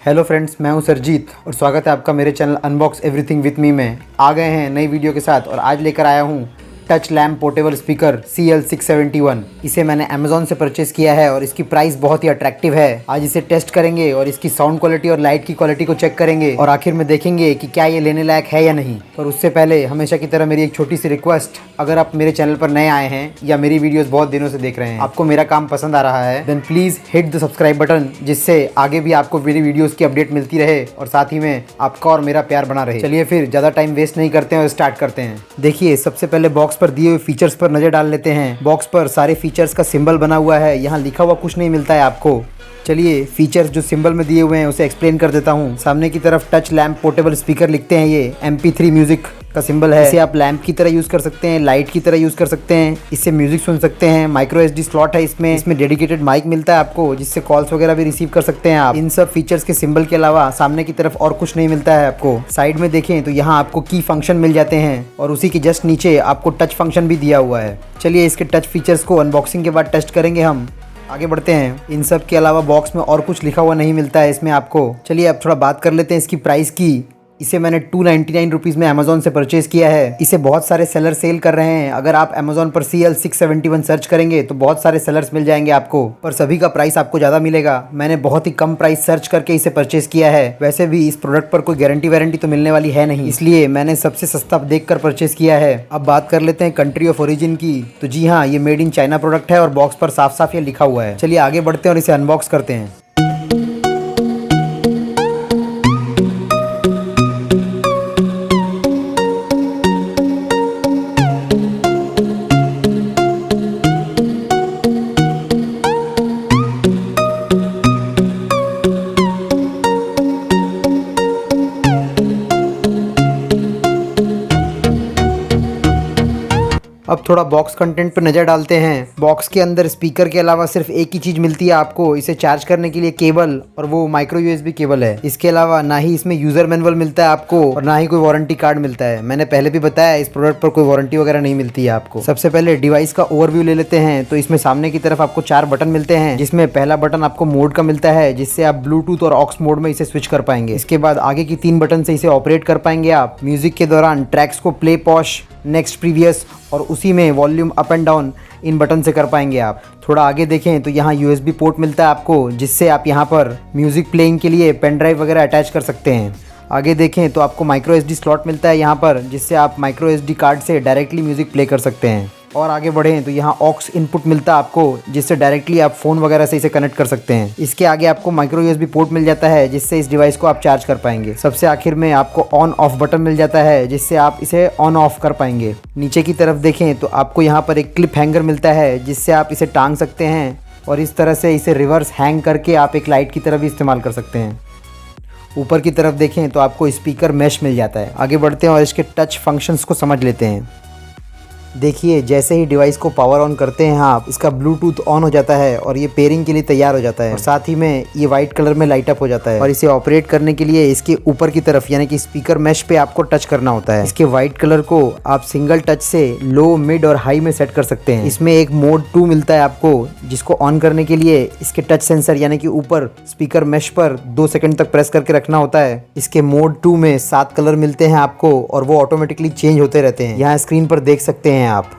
Hello friends, मैं हूं सरजीत और स्वागत है आपका मेरे channel unbox everything with me में। आ गए हैं नई वीडियो के साथ और आज लेकर आया हूं touch lamp portable speaker CL671। इसे मैंने अमेज़ॉन से परचेस किया है और इसकी प्राइस बहुत ही अट्रैक्टिव है। आज इसे टेस्ट करेंगे और इसकी साउंड क्वालिटी और लाइट की क्वालिटी को चेक करेंगे और आखिर में देखेंगे कि क्या ये लेने लायक है या नहीं। पर उससे पहले हमेशा की तरह मेरी एक छोटी सी रिक्वेस्ट, अगर आप मेरे चैनल पर नए आए हैं या मेरी वीडियोस बहुत दिनों से देख रहे हैं, आपको मेरा काम पसंद आ रहा है, then please hit the subscribe button, जिससे आगे भी आपको मेरी वीडियोस की अपडेट मिलती रहे और साथ ही में आपका और मेरा प्यार बना रहे। चलिए फिर ज़्यादा टाइम वेस्ट नहीं करते हैं और स्टार्ट करते हैं। देखिए, सबसे पहले बॉक्स पर दिए हुए फीचर्स पर नजर डाल लेते हैं। बॉक्स पर सारे फीचर्स का सिंबल बना हुआ है, यहाँ लिखा हुआ कुछ नहीं मिलता है आपको। चलिए फीचर्स जो सिंबल में दिए हुए हैं उसे एक्सप्लेन कर देता हूँ। सामने की तरफ टच लैम्प पोर्टेबल स्पीकर लिखते हैं, ये MP3 म्यूजिक का सिंबल है। इसे आप लैम्प की तरह यूज़ कर सकते हैं, लाइट की तरह यूज़ कर सकते हैं, इससे म्यूजिक सुन सकते हैं। माइक्रो SD स्लॉट है इसमें डेडिकेटेड माइक मिलता है आपको, जिससे कॉल्स वगैरह भी रिसीव कर सकते हैं आप। इन सब फीचर्स के सिंबल के अलावा सामने की तरफ और कुछ नहीं मिलता है आपको। साइड में देखें तो यहाँ आपको की फंक्शन मिल जाते हैं और उसी के जस्ट नीचे आपको टच फंक्शन भी दिया हुआ है। चलिए इसके टच फीचर्स को अनबॉक्सिंग के बाद टेस्ट करेंगे हम। आगे बढ़ते हैं। इन सब के अलावा बॉक्स में और कुछ लिखा हुआ नहीं मिलता है इसमें आपको। चलिए अब थोड़ा बात कर लेते हैं इसकी प्राइस की। इसे मैंने 299 रुपीज़ में अमेज़ॉन से परचेज़ किया है। इसे बहुत सारे सेलर सेल कर रहे हैं। अगर आप अमेज़ॉन पर CL671 सर्च करेंगे तो बहुत सारे सेलर्स मिल जाएंगे आपको, पर सभी का प्राइस आपको ज़्यादा मिलेगा। मैंने बहुत ही कम प्राइस सर्च करके इसे परचेज़ किया है। वैसे भी इस प्रोडक्ट पर कोई गारंटी वारंटी तो मिलने वाली है नहीं, इसलिए मैंने सबसे सस्ता देख कर परचेज़ किया है। अब बात कर लेते हैं कंट्री ऑफ ओरिजिन की। तो जी हाँ, ये मेड इन चाइना प्रोडक्ट है और बॉक्स पर साफ साफ ये लिखा हुआ है। चलिए आगे बढ़ते हैं और इसे अनबॉक्स करते हैं। अब थोड़ा बॉक्स कंटेंट पर नज़र डालते हैं। बॉक्स के अंदर स्पीकर के अलावा सिर्फ एक ही चीज़ मिलती है आपको, इसे चार्ज करने के लिए केबल, और वो माइक्रो USB केबल है। इसके अलावा ना ही इसमें यूज़र मैनुअल मिलता है आपको और ना ही कोई वारंटी कार्ड मिलता है। मैंने पहले भी बताया इस प्रोडक्ट पर कोई वारंटी वगैरह नहीं मिलती है आपको। सबसे पहले डिवाइस का ओवरव्यू ले लेते हैं। तो इसमें सामने की तरफ आपको 4 बटन मिलते हैं, जिसमें पहला बटन आपको मोड का मिलता है, जिससे आप ब्लूटूथ और ऑक्स मोड में इसे स्विच कर पाएंगे। इसके बाद आगे की 3 बटन से इसे ऑपरेट कर पाएंगे आप। म्यूजिक के दौरान ट्रैक्स को प्ले, पॉज, नेक्स्ट, प्रीवियस और उसी में volume up and down in button से कर पाएंगे आप। थोड़ा आगे देखें तो यहाँ USB पोर्ट मिलता है आपको, जिससे आप यहाँ पर म्यूज़िक प्लेइंग के लिए पेन ड्राइव वगैरह अटैच कर सकते हैं। आगे देखें तो आपको माइक्रो SD स्लॉट मिलता है यहाँ पर, जिससे आप माइक्रो SD कार्ड से डायरेक्टली म्यूज़िक प्ले कर सकते हैं। और आगे बढ़ें तो यहाँ ऑक्स इनपुट मिलता है आपको, जिससे डायरेक्टली आप फ़ोन वगैरह से इसे कनेक्ट कर सकते हैं। इसके आगे आपको माइक्रो USB पोर्ट मिल जाता है, जिससे इस डिवाइस को आप चार्ज कर पाएंगे। सबसे आखिर में आपको ऑन ऑफ बटन मिल जाता है, जिससे आप इसे ऑन ऑफ कर पाएंगे। नीचे की तरफ देखें तो आपको यहाँ पर एक क्लिप हैंगर मिलता है, जिससे आप इसे टांग सकते हैं और इस तरह से इसे रिवर्स हैंग करके आप एक लाइट की तरह भी इस्तेमाल कर सकते हैं। ऊपर की तरफ देखें तो आपको स्पीकर मैश मिल जाता है। आगे बढ़ते हैं और इसके टच फंक्शंस को समझ लेते हैं। देखिए, जैसे ही डिवाइस को पावर ऑन करते हैं आप, इसका ब्लूटूथ ऑन हो जाता है और ये पेयरिंग के लिए तैयार हो जाता है और साथ ही में ये वाइट कलर में लाइट अप हो जाता है। और इसे ऑपरेट करने के लिए इसके ऊपर की तरफ यानी कि स्पीकर मैश पे आपको टच करना होता है। इसके वाइट कलर को आप सिंगल टच से लो, मिड और हाई में सेट कर सकते हैं। इसमें एक मोड 2 मिलता है आपको, जिसको ऑन करने के लिए इसके टच सेंसर यानी कि ऊपर स्पीकर मैश पर 2 सेकंड तक प्रेस करके रखना होता है। इसके मोड 2 में 7 कलर मिलते हैं आपको और वो ऑटोमेटिकली चेंज होते रहते हैं। यहाँ स्क्रीन पर देख सकते हैं आप।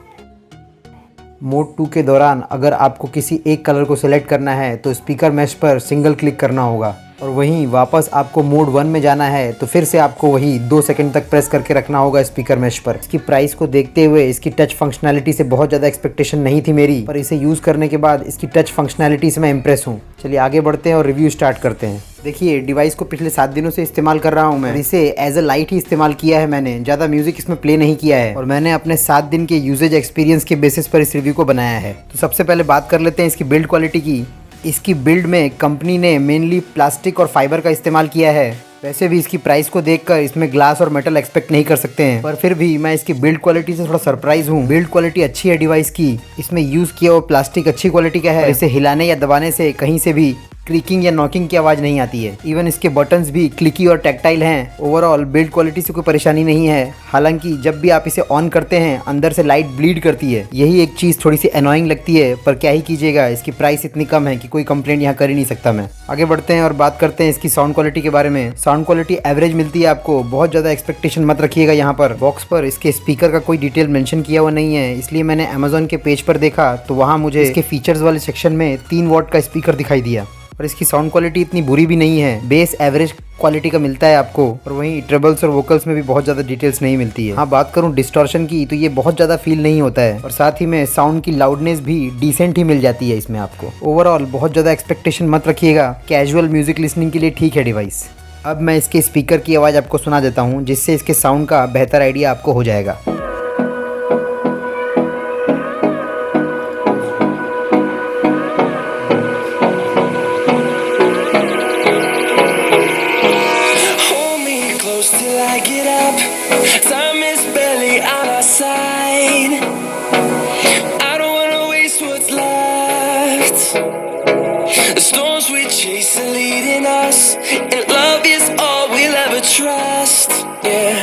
मोड 2 के दौरान अगर आपको किसी एक कलर को सिलेक्ट करना है तो स्पीकर मैश पर सिंगल क्लिक करना होगा, और वहीं वापस आपको मोड 1 में जाना है तो फिर से आपको वही 2 सेकंड तक प्रेस करके रखना होगा स्पीकर मैश पर। इसकी प्राइस को देखते हुए इसकी टच फंक्शनैलिटी से बहुत ज़्यादा एक्सपेक्टेशन नहीं थी मेरी, पर इसे यूज़ करने के बाद इसकी टच फंक्शनैलिटी से मैं इम्प्रेस हूँ। चलिए आगे बढ़ते हैं और रिव्यू स्टार्ट करते हैं। देखिए, डिवाइस को पिछले 7 दिनों से इस्तेमाल कर रहा हूँ मैं। इसे एज अ लाइट ही इस्तेमाल किया है मैंने, ज़्यादा म्यूजिक इसमें प्ले नहीं किया है और मैंने अपने 7 दिन के यूजेज एक्सपीरियंस के बेसिस पर इस रिव्यू को बनाया है। तो सबसे पहले बात कर लेते हैं इसकी बिल्ड क्वालिटी की। इसकी बिल्ड में कंपनी ने मेनली प्लास्टिक और फाइबर का इस्तेमाल किया है। वैसे भी इसकी प्राइस को देखकर इसमें ग्लास और मेटल एक्सपेक्ट नहीं कर सकते हैं, पर फिर भी मैं इसकी बिल्ड क्वालिटी से थोड़ा सरप्राइज हूँ। बिल्ड क्वालिटी अच्छी है डिवाइस की। इसमें यूज़ किया हुआ प्लास्टिक अच्छी क्वालिटी का है। इसे हिलाने या दबाने से कहीं से भी क्लिकिंग या नॉकिंग की आवाज़ नहीं आती है। इवन इसके बटन्स भी क्लिकी और टैक्टाइल हैं। ओवरऑल बिल्ड क्वालिटी से कोई परेशानी नहीं है। हालांकि जब भी आप इसे ऑन करते हैं अंदर से लाइट ब्लीड करती है, यही एक चीज़ थोड़ी सी एनॉइंग लगती है, पर क्या ही कीजिएगा, इसकी प्राइस इतनी कम है कि कोई कंप्लेंट यहाँ कर ही नहीं सकता मैं। आगे बढ़ते हैं और बात करते हैं इसकी साउंड क्वालिटी के बारे में। साउंड क्वालिटी एवरेज मिलती है आपको, बहुत ज़्यादा एक्सपेक्टेशन मत रखिएगा। यहाँ पर बॉक्स पर इसके स्पीकर का कोई डिटेल मेंशन किया हुआ नहीं है, इसलिए मैंने अमेजोन के पेज पर देखा तो वहाँ मुझे इसके फीचर्स वाले सेक्शन में 3 वॉट का स्पीकर दिखाई दिया। और इसकी साउंड क्वालिटी इतनी बुरी भी नहीं है, बेस एवरेज क्वालिटी का मिलता है आपको। और वहीं ट्रेबल्स और वोकल्स में भी बहुत ज़्यादा डिटेल्स नहीं मिलती है। हाँ, बात करूँ डिस्टॉर्शन की तो ये बहुत ज़्यादा फील नहीं होता है, और साथ ही में साउंड की लाउडनेस भी डिसेंट ही मिल जाती है इसमें आपको। ओवरऑल बहुत ज़्यादा एक्सपेक्टेशन मत रखिएगा, कैजुअल म्यूजिक लिसनिंग के लिए ठीक है डिवाइस। अब मैं इसके स्पीकर की आवाज़ आपको सुना देता हूँ, जिससे इसके साउंड का बेहतर आइडिया आपको हो जाएगा। Till I get up, time is barely on our side. I don't wanna waste what's left. The storms we chase are leading us, and love is all we'll ever trust. Yeah,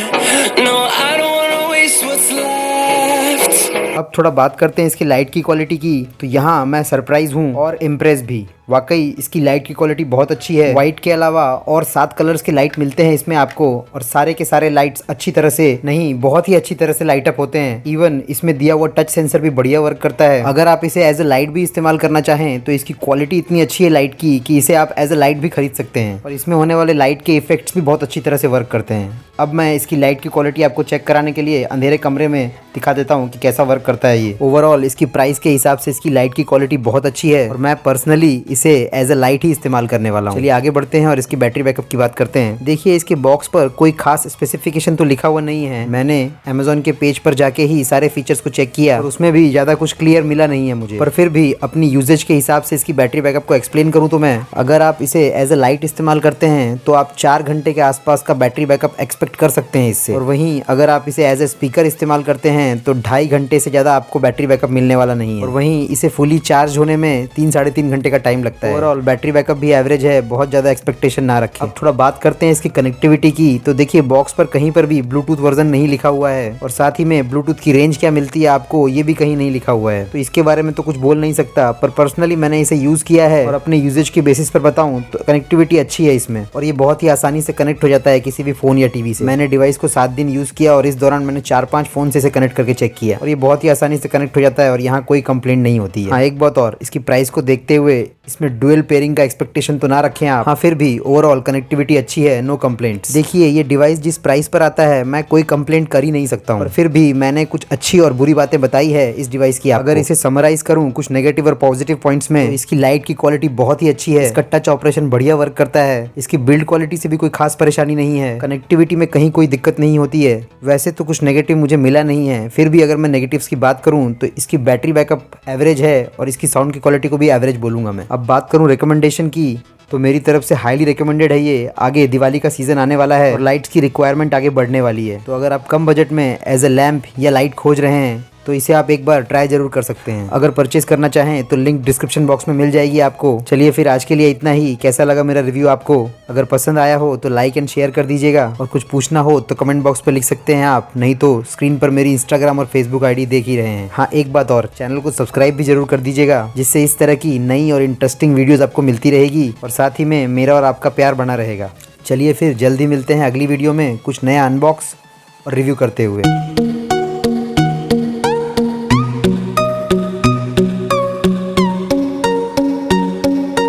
no, I don't wanna waste what's left. अब थोड़ा बात करते हैं इसकी light की quality की, तो यहाँ मैं सरप्राइज हूँ और इम्प्रेस भी। वाकई इसकी लाइट की क्वालिटी बहुत अच्छी है। वाइट के अलावा और 7 कलर्स के लाइट मिलते हैं इसमें आपको, और सारे के सारे लाइट्स अच्छी तरह से नहीं, बहुत ही अच्छी तरह से लाइट अप होते हैं। इवन इसमें दिया हुआ टच सेंसर भी बढ़िया वर्क करता है। अगर आप इसे एज ए लाइट भी इस्तेमाल करना चाहें तो इसकी क्वालिटी इतनी अच्छी है लाइट की कि इसे आप एज ए लाइट भी खरीद सकते हैं, और इसमें होने वाले लाइट के इफेक्ट्स भी बहुत अच्छी तरह से वर्क करते हैं। अब मैं इसकी लाइट की क्वालिटी आपको चेक कराने के लिए अंधेरे कमरे में दिखा देता हूँ कि कैसा वर्क करता है ये। ओवरऑल इसकी प्राइस के हिसाब से इसकी लाइट की क्वालिटी बहुत अच्छी है, और मैं पर्सनली इसे एज ए लाइट ही इस्तेमाल करने वाला हूँ। चलिए आगे बढ़ते हैं और इसकी बैटरी बैकअप की बात करते हैं। देखिए इसके बॉक्स पर कोई खास स्पेसिफिकेशन तो लिखा हुआ नहीं है। मैंने अमेजोन के पेज पर जाके ही सारे फीचर्स को चेक किया, और उसमें भी ज्यादा कुछ क्लियर मिला नहीं है मुझे। पर फिर भी अपनी यूजेज के हिसाब से इसकी बैटरी बैकअप को एक्सप्लेन करूँ तो मैं, अगर आप इसे एज ए लाइट इस्तेमाल करते हैं तो आप 4 घंटे के आसपास का बैटरी बैकअप एक्सपेक्ट कर सकते हैं इससे। और वहीं अगर आप इसे एज ए स्पीकर इस्तेमाल करते हैं तो 2.5 घंटे से ज्यादा आपको बैटरी बैकअप मिलने वाला नहीं है। और वहीं इसे फुली चार्ज होने में 3-3.5 घंटे का टाइम लगता है। ओवरऑल बैटरी बैकअप भी एवरेज है, बहुत ज्यादा एक्सपेक्टेशन ना रखें। अब थोड़ा बात करते हैं इसकी कनेक्टिविटी की, तो देखिए बॉक्स पर कहीं पर भी ब्लूटूथ वर्जन नहीं लिखा हुआ है, और साथ ही में ब्लूटूथ की रेंज क्या मिलती है आपको ये भी कहीं नहीं लिखा हुआ है। तो इसके बारे में तो कुछ बोल नहीं सकता, पर पर्सनली मैंने इसे यूज किया है और अपने यूजेज के बेसिस पर बताऊं तो कनेक्टिविटी अच्छी है इसमें, और ये बहुत ही आसानी से कनेक्ट हो जाता है किसी भी फोन या टीवी से। मैंने डिवाइस को 7 दिन यूज किया, और इस दौरान मैंने 4-5 फोन से इसे कनेक्ट करके चेक किया, और ये बहुत ही आसानी से कनेक्ट हो जाता है, और यहाँ कोई कंप्लेंट नहीं होती है। हाँ, एक बात और, इसकी प्राइस को देखते हुए इसमें डुअल पेयरिंग का एक्सपेक्टेशन तो ना रखें आप। हाँ, फिर भी ओवरऑल कनेक्टिविटी अच्छी है, नो कंप्लेंट्स। देखिए ये डिवाइस जिस प्राइस पर आता है मैं कोई कंप्लेंट कर ही नहीं सकता हूँ, पर फिर भी मैंने कुछ अच्छी और बुरी बातें बताई है इस डिवाइस की। अगर इसे समराइज करूँ कुछ नेगेटिव और पॉजिटिव पॉइंट्स में, तो इसकी लाइट की क्वालिटी बहुत ही अच्छी है, इसका टच ऑपरेशन बढ़िया वर्क करता है, इसकी बिल्ड क्वालिटी से भी कोई खास परेशानी नहीं है, कनेक्टिविटी में कहीं कोई दिक्कत नहीं होती है। वैसे तो कुछ नेगेटिव मुझे मिला नहीं है, फिर भी अगर मैं नेगेटिव्स की बात करूँ तो इसकी बैटरी बैकअप एवरेज है, और इसकी साउंड की क्वालिटी को भी एवरेज बोलूंगा मैं। अब बात करूँ रिकमेंडेशन की, तो मेरी तरफ से हाईली रिकमेंडेड है ये। आगे दिवाली का सीजन आने वाला है और लाइट्स की रिक्वायरमेंट आगे बढ़ने वाली है, तो अगर आप कम बजट में एज ए लैम्प या लाइट खोज रहे हैं तो इसे आप एक बार ट्राई जरूर कर सकते हैं। अगर परचेज करना चाहें तो लिंक डिस्क्रिप्शन बॉक्स में मिल जाएगी आपको। चलिए फिर आज के लिए इतना ही। कैसा लगा मेरा रिव्यू आपको? अगर पसंद आया हो तो लाइक एंड शेयर कर दीजिएगा, और कुछ पूछना हो तो कमेंट बॉक्स पर लिख सकते हैं आप, नहीं तो स्क्रीन पर मेरी इंस्टाग्राम और फेसबुक आईडी देख ही रहे हैं। हाँ, एक बात और, चैनल को सब्सक्राइब भी जरूर कर दीजिएगा, जिससे इस तरह की नई और इंटरेस्टिंग वीडियोज आपको मिलती रहेगी, और साथ ही में मेरा और आपका प्यार बना रहेगा। चलिए फिर जल्दी मिलते हैं अगली वीडियो में कुछ नया अनबॉक्स और रिव्यू करते हुए।